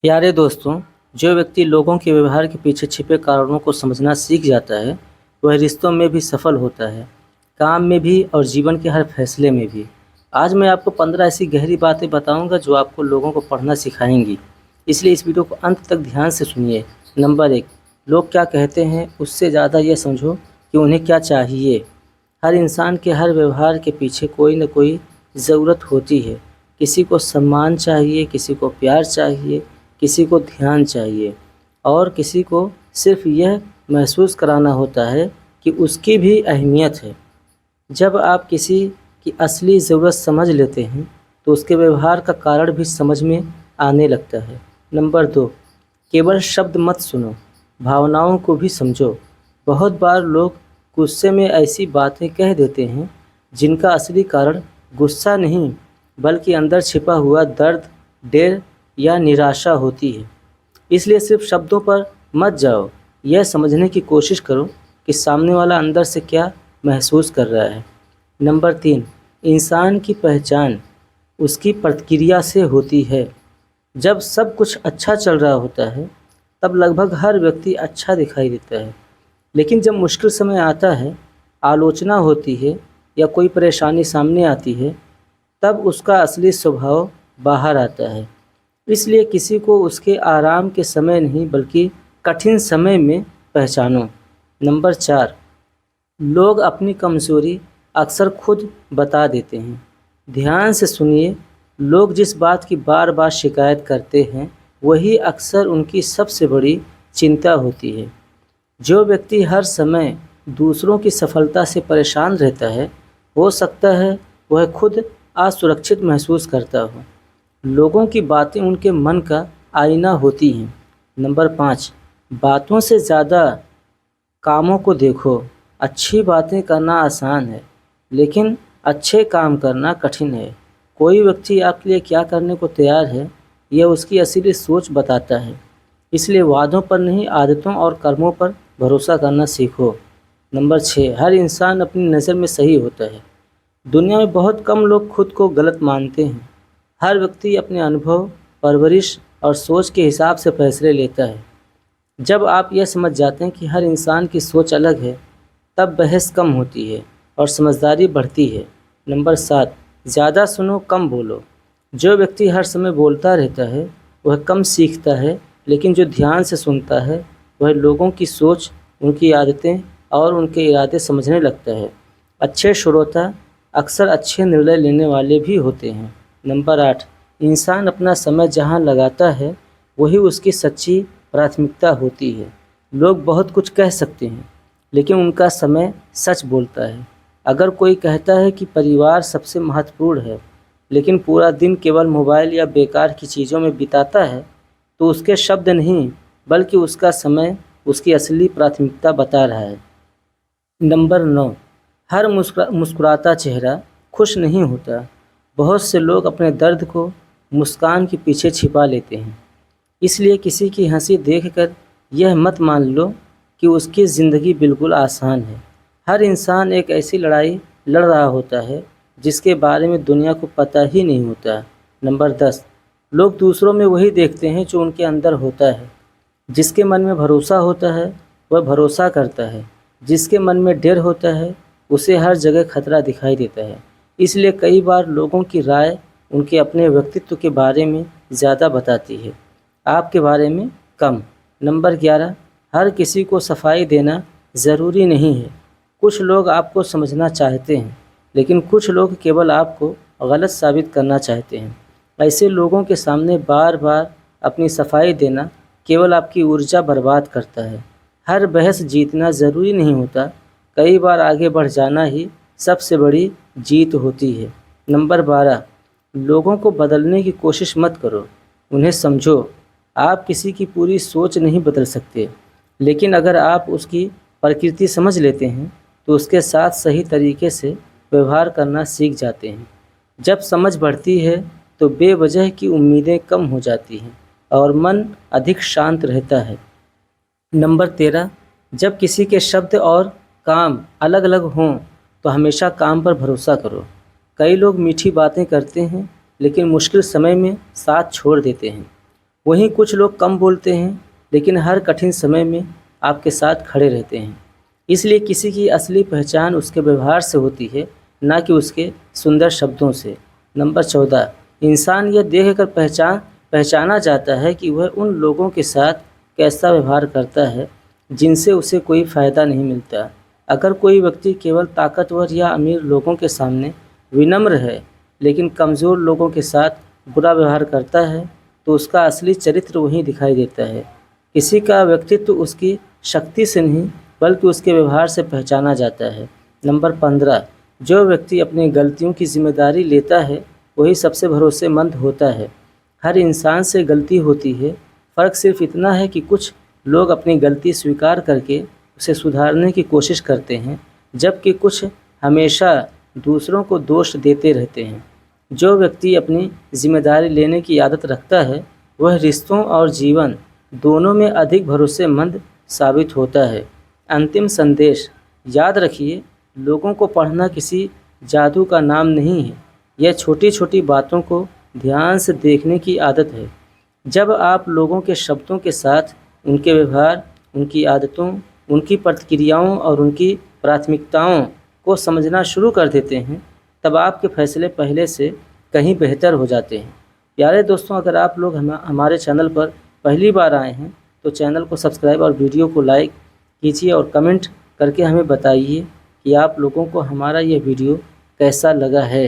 प्यारे दोस्तों, जो व्यक्ति लोगों के व्यवहार के पीछे छिपे कारणों को समझना सीख जाता है, वह रिश्तों में भी सफल होता है, काम में भी और जीवन के हर फैसले में भी। आज मैं आपको 15 ऐसी गहरी बातें बताऊंगा जो आपको लोगों को पढ़ना सिखाएंगी। इसलिए इस वीडियो को अंत तक ध्यान से सुनिए। नंबर 1, लोग क्या कहते हैं उससे ज़्यादा यह समझो कि उन्हें क्या चाहिए। हर इंसान के हर व्यवहार के पीछे कोई न कोई ज़रूरत होती है। किसी को सम्मान चाहिए, किसी को प्यार चाहिए, किसी को ध्यान चाहिए और किसी को सिर्फ यह महसूस कराना होता है कि उसकी भी अहमियत है। जब आप किसी की असली ज़रूरत समझ लेते हैं तो उसके व्यवहार का कारण भी समझ में आने लगता है। नंबर 2, केवल शब्द मत सुनो, भावनाओं को भी समझो। बहुत बार लोग गुस्से में ऐसी बातें कह देते हैं जिनका असली कारण गुस्सा नहीं बल्कि अंदर छिपा हुआ दर्द, डर या निराशा होती है। इसलिए सिर्फ शब्दों पर मत जाओ, यह समझने की कोशिश करो कि सामने वाला अंदर से क्या महसूस कर रहा है। नंबर 3, इंसान की पहचान उसकी प्रतिक्रिया से होती है। जब सब कुछ अच्छा चल रहा होता है तब लगभग हर व्यक्ति अच्छा दिखाई देता है, लेकिन जब मुश्किल समय आता है, आलोचना होती है या कोई परेशानी सामने आती है, तब उसका असली स्वभाव बाहर आता है। इसलिए किसी को उसके आराम के समय नहीं बल्कि कठिन समय में पहचानो। नंबर 4, लोग अपनी कमज़ोरी अक्सर खुद बता देते हैं। ध्यान से सुनिए, लोग जिस बात की बार बार शिकायत करते हैं वही अक्सर उनकी सबसे बड़ी चिंता होती है। जो व्यक्ति हर समय दूसरों की सफलता से परेशान रहता है, हो सकता है वह खुद असुरक्षित महसूस करता हो। लोगों की बातें उनके मन का आईना होती हैं। नंबर 5, बातों से ज़्यादा कामों को देखो। अच्छी बातें करना आसान है, लेकिन अच्छे काम करना कठिन है। कोई व्यक्ति आपके लिए क्या करने को तैयार है, यह उसकी असली सोच बताता है। इसलिए वादों पर नहीं, आदतों और कर्मों पर भरोसा करना सीखो। नंबर 6, हर इंसान अपनी नज़र में सही होता है। दुनिया में बहुत कम लोग खुद को गलत मानते हैं। हर व्यक्ति अपने अनुभव, परवरिश और सोच के हिसाब से फैसले लेता है। जब आप यह समझ जाते हैं कि हर इंसान की सोच अलग है, तब बहस कम होती है और समझदारी बढ़ती है। नंबर 7, ज़्यादा सुनो, कम बोलो। जो व्यक्ति हर समय बोलता रहता है वह कम सीखता है, लेकिन जो ध्यान से सुनता है वह लोगों की सोच, उनकी आदतें और उनके इरादे समझने लगता है। अच्छे श्रोता अक्सर अच्छे निर्णय लेने वाले भी होते हैं। नंबर 8, इंसान अपना समय जहाँ लगाता है वही उसकी सच्ची प्राथमिकता होती है। लोग बहुत कुछ कह सकते हैं, लेकिन उनका समय सच बोलता है। अगर कोई कहता है कि परिवार सबसे महत्वपूर्ण है, लेकिन पूरा दिन केवल मोबाइल या बेकार की चीज़ों में बिताता है, तो उसके शब्द नहीं बल्कि उसका समय उसकी असली प्राथमिकता बता रहा है। नंबर 9, हर मुस्कुराता चेहरा खुश नहीं होता। बहुत से लोग अपने दर्द को मुस्कान के पीछे छिपा लेते हैं। इसलिए किसी की हंसी देखकर यह मत मान लो कि उसकी ज़िंदगी बिल्कुल आसान है। हर इंसान एक ऐसी लड़ाई लड़ रहा होता है जिसके बारे में दुनिया को पता ही नहीं होता। नंबर 10, लोग दूसरों में वही देखते हैं जो उनके अंदर होता है। जिसके मन में भरोसा होता है वह भरोसा करता है, जिसके मन में डर होता है उसे हर जगह खतरा दिखाई देता है। इसलिए कई बार लोगों की राय उनके अपने व्यक्तित्व के बारे में ज़्यादा बताती है, आपके बारे में कम। नंबर 11, हर किसी को सफाई देना ज़रूरी नहीं है। कुछ लोग आपको समझना चाहते हैं, लेकिन कुछ लोग केवल आपको गलत साबित करना चाहते हैं। ऐसे लोगों के सामने बार बार अपनी सफाई देना केवल आपकी ऊर्जा बर्बाद करता है। हर बहस जीतना ज़रूरी नहीं होता, कई बार आगे बढ़ जाना ही सबसे बड़ी जीत होती है। नंबर 12, लोगों को बदलने की कोशिश मत करो, उन्हें समझो। आप किसी की पूरी सोच नहीं बदल सकते, लेकिन अगर आप उसकी प्रकृति समझ लेते हैं तो उसके साथ सही तरीके से व्यवहार करना सीख जाते हैं। जब समझ बढ़ती है तो बेवजह की उम्मीदें कम हो जाती हैं और मन अधिक शांत रहता है। नंबर 13, जब किसी के शब्द और काम अलग अलग हों तो हमेशा काम पर भरोसा करो। कई लोग मीठी बातें करते हैं लेकिन मुश्किल समय में साथ छोड़ देते हैं। वहीं कुछ लोग कम बोलते हैं लेकिन हर कठिन समय में आपके साथ खड़े रहते हैं। इसलिए किसी की असली पहचान उसके व्यवहार से होती है, ना कि उसके सुंदर शब्दों से। नंबर 14, इंसान यह देखकर पहचाना जाता है कि वह उन लोगों के साथ कैसा व्यवहार करता है जिनसे उसे कोई फ़ायदा नहीं मिलता। अगर कोई व्यक्ति केवल ताकतवर या अमीर लोगों के सामने विनम्र है लेकिन कमज़ोर लोगों के साथ बुरा व्यवहार करता है, तो उसका असली चरित्र वहीं दिखाई देता है। किसी का व्यक्तित्व उसकी शक्ति से नहीं बल्कि उसके व्यवहार से पहचाना जाता है। नंबर 15, जो व्यक्ति अपनी गलतियों की जिम्मेदारी लेता है वही सबसे भरोसेमंद होता है। हर इंसान से गलती होती है, फ़र्क सिर्फ इतना है कि कुछ लोग अपनी गलती स्वीकार करके उसे सुधारने की कोशिश करते हैं, जबकि कुछ हमेशा दूसरों को दोष देते रहते हैं। जो व्यक्ति अपनी जिम्मेदारी लेने की आदत रखता है वह रिश्तों और जीवन दोनों में अधिक भरोसेमंद साबित होता है। अंतिम संदेश, याद रखिए, लोगों को पढ़ना किसी जादू का नाम नहीं है। यह छोटी छोटी बातों को ध्यान से देखने की आदत है। जब आप लोगों के शब्दों के साथ उनके व्यवहार, उनकी आदतों, उनकी प्रतिक्रियाओं और उनकी प्राथमिकताओं को समझना शुरू कर देते हैं, तब आपके फैसले पहले से कहीं बेहतर हो जाते हैं। प्यारे दोस्तों, अगर आप लोग हमारे चैनल पर पहली बार आए हैं तो चैनल को सब्सक्राइब और वीडियो को लाइक कीजिए और कमेंट करके हमें बताइए कि आप लोगों को हमारा यह वीडियो कैसा लगा है।